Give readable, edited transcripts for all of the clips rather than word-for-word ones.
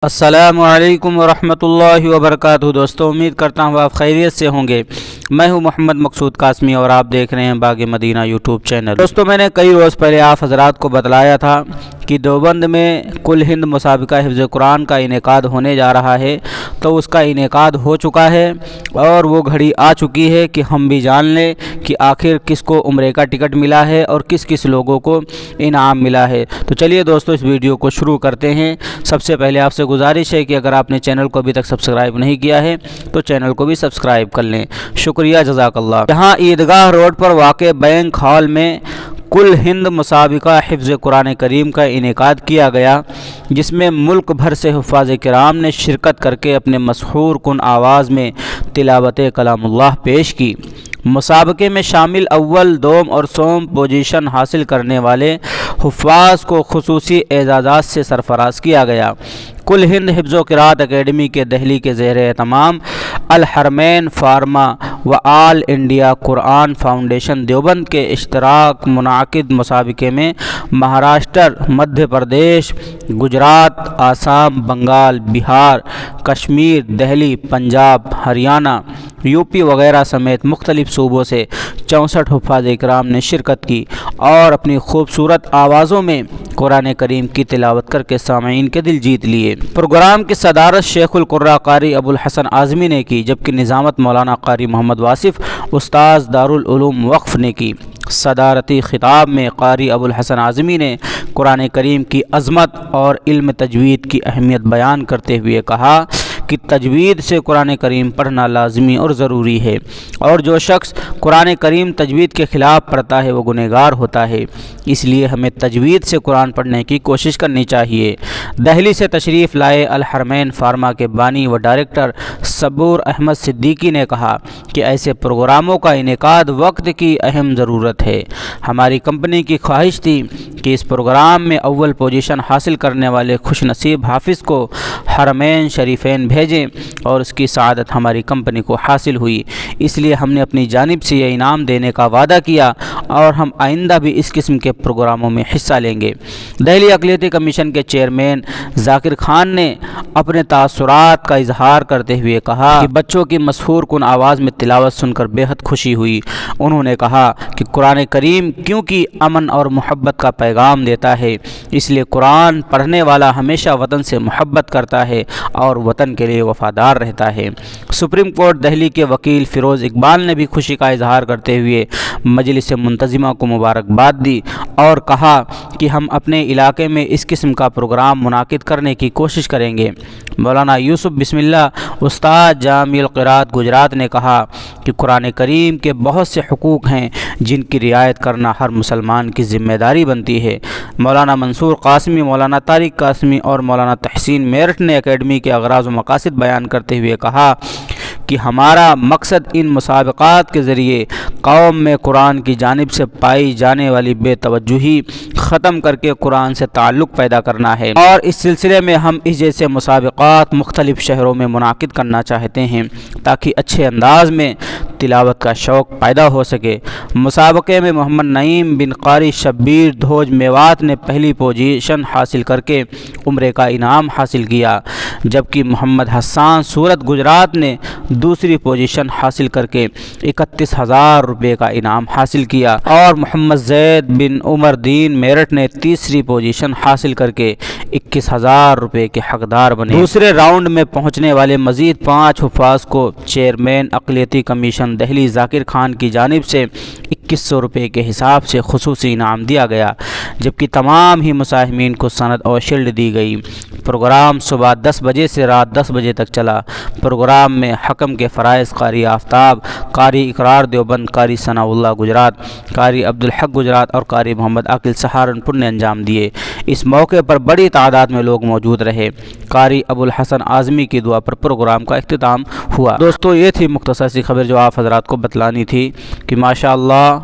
السلام علیکم ورحمۃ اللہ وبرکاتہ۔ دوستو، امید کرتا ہوں آپ خیریت سے ہوں گے۔ میں ہوں محمد مقصود قاسمی اور آپ دیکھ رہے ہیں باغ مدینہ یوٹیوب چینل۔ دوستو، میں نے کئی روز پہلے آپ حضرات کو بتلایا تھا کہ دیوبند میں کل ہند مسابقہ حفظ قرآن کا انعقاد ہونے جا رہا ہے، تو اس کا انعقاد ہو چکا ہے اور وہ گھڑی آ چکی ہے کہ ہم بھی جان لیں کہ آخر کس کو عمرے کا ٹکٹ ملا ہے اور کس کس لوگوں کو انعام ملا ہے۔ تو چلیے دوستو، اس ویڈیو کو شروع کرتے ہیں۔ سب سے پہلے آپ سے گزارش ہے کہ اگر آپ نے چینل کو ابھی تک سبسکرائب نہیں کیا ہے تو چینل کو بھی سبسکرائب کر لیں۔ شکریہ، جزاک اللہ۔ یہاں عیدگاہ روڈ پر واقع بینک ہال میں کل ہند مسابقہ حفظ قرآن کریم کا انعقاد کیا گیا، جس میں ملک بھر سے حفاظ کرام نے شرکت کر کے اپنے مسحور کن آواز میں تلاوت کلام اللہ پیش کی۔ مسابقے میں شامل اول، دوم اور سوم پوزیشن حاصل کرنے والے حفاظ کو خصوصی اعزازات سے سرفراز کیا گیا۔ کل ہند حفظ و قرات اکیڈمی کے دہلی کے زیر اہتمام الحرمین فارما و آل انڈیا قرآن فاؤنڈیشن دیوبند کے اشتراک منعقد مسابقے میں مہاراشٹر، مدھیہ پردیش، گجرات، آسام، بنگال، بہار، کشمیر، دہلی، پنجاب، ہریانہ، یو پی وغیرہ سمیت مختلف صوبوں سے 64 حفاظ کرام نے شرکت کی اور اپنی خوبصورت آوازوں میں قرآن کریم کی تلاوت کر کے سامعین کے دل جیت لیے۔ پروگرام کی صدارت شیخ القراء قاری ابو الحسن اعظمی نے کی، جبکہ نظامت مولانا قاری محمد واصف استاذ دارالعلوم وقف نے کی۔ صدارتی خطاب میں قاری ابو الحسن اعظمی نے قرآن کریم کی عظمت اور علم تجوید کی اہمیت بیان کرتے ہوئے کہا کہ تجوید سے قرآن کریم پڑھنا لازمی اور ضروری ہے، اور جو شخص قرآن کریم تجوید کے خلاف پڑھتا ہے وہ گنہگار ہوتا ہے، اس لیے ہمیں تجوید سے قرآن پڑھنے کی کوشش کرنی چاہیے۔ دہلی سے تشریف لائے الحرمین فارما کے بانی و ڈائریکٹر صبور احمد صدیقی نے کہا کہ ایسے پروگراموں کا انعقاد وقت کی اہم ضرورت ہے۔ ہماری کمپنی کی خواہش تھی کہ اس پروگرام میں اول پوزیشن حاصل کرنے والے خوش نصیب حافظ کو حرمین شریفین بھیجیں، اور اس کی سعادت ہماری کمپنی کو حاصل ہوئی۔ اس لیے ہم نے اپنی جانب سے یہ انعام دینے کا وعدہ کیا اور ہم آئندہ بھی اس قسم کے پروگراموں میں حصہ لیں گے۔ دہلی اقلیتی کمیشن کے چیئرمین ذاکر خان نے اپنے تاثرات کا اظہار کرتے ہوئے کہا کہ بچوں کی مسحور کن آواز میں تلاوت سن کر بے حد خوشی ہوئی۔ انہوں نے کہا کہ قرآن کریم کیونکہ امن اور محبت کا پیغام دیتا ہے، اس لیے قرآن پڑھنے والا ہمیشہ وطن سے محبت کرتا ہے اور وطن کے لیے وفادار رہتا ہے۔ سپریم کورٹ دہلی کے وکیل فیروز اقبال نے بھی خوشی کا اظہار کرتے ہوئے مجلس منتظمہ کو مبارکباد دی اور کہا کہ ہم اپنے علاقے میں اس قسم کا پروگرام منعقد کرنے کی کوشش کریں گے۔ مولانا یوسف بسم اللہ استاد جامع القرات گجرات نے کہا کہ قرآن کریم کے بہت سے حقوق ہیں جن کی رعایت کرنا ہر مسلمان کی ذمہ داری بنتی ہے۔ مولانا منصور قاسمی، مولانا طارق قاسمی اور مولانا تحسین میرٹھ نے اکیڈمی کے اغراض و مقاصد بیان کرتے ہوئے کہا کہ ہمارا مقصد ان مسابقات کے ذریعے قوم میں قرآن کی جانب سے پائی جانے والی بے توجہی ختم کر کے قرآن سے تعلق پیدا کرنا ہے، اور اس سلسلے میں ہم اس جیسے مسابقات مختلف شہروں میں منعقد کرنا چاہتے ہیں تاکہ اچھے انداز میں تلاوت کا شوق پیدا ہو سکے۔ مسابقے میں محمد نعیم بن قاری شبیر دھوج میوات نے پہلی پوزیشن حاصل کر کے عمرے کا انعام حاصل کیا، جبکہ محمد حسان سورت گجرات نے دوسری پوزیشن حاصل کر کے 31,000 روپے کا انعام حاصل کیا، اور محمد زید بن عمر دین میرٹھ نے تیسری پوزیشن حاصل کر کے 21,000 روپے کے حقدار بنے۔ دوسرے راؤنڈ میں پہنچنے والے مزید 5 حفاظ کو چیئرمین اقلیتی کمیشن دہلی ذاکر خان کی جانب سے 2100 روپے کے حساب سے خصوصی انعام دیا گیا، جبکہ تمام ہی مساہمین کو سند اور شیلڈ دی گئی۔ پروگرام صبح 10 بجے سے رات 10 بجے تک چلا۔ پروگرام میں حکم کے فرائض قاری آفتاب، قاری اقرار دیوبند، قاری ثناء اللہ گجرات، قاری عبدالحق گجرات اور قاری محمد عاقل سہارنپور نے انجام دیے۔ اس موقع پر بڑی تعداد میں لوگ موجود رہے۔ قاری ابو الحسن اعظمی کی دعا پر پروگرام کا اختتام ہوا۔ دوستو، یہ تھی مختصر سی خبر جو آپ حضرات کو بتلانی تھی کہ ماشاءاللہ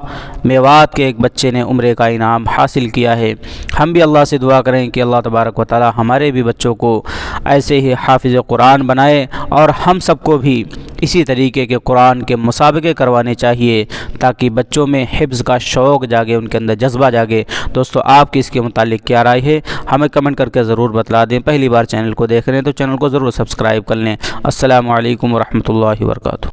میوات کے ایک بچے نے عمرے کا انعام حاصل کیا ہے۔ ہم بھی اللہ سے دعا کریں کہ اللہ تبارک و تعالی ہمارے بھی بچوں کو ایسے ہی حافظ قرآن بنائے اور ہم سب کو بھی اسی طریقے کے قرآن کے مسابقے کروانے چاہیے تاکہ بچوں میں حفظ کا شوق جاگے، ان کے اندر جذبہ جاگے۔ دوستو آپ کی اس کے متعلق کیا رائے ہے ہمیں کمنٹ کر کے ضرور بتلا دیں۔ پہلی بار چینل کو دیکھ رہے ہیں تو چینل کو ضرور سبسکرائب کر لیں۔ السلام علیکم ورحمۃ اللہ وبرکاتہ۔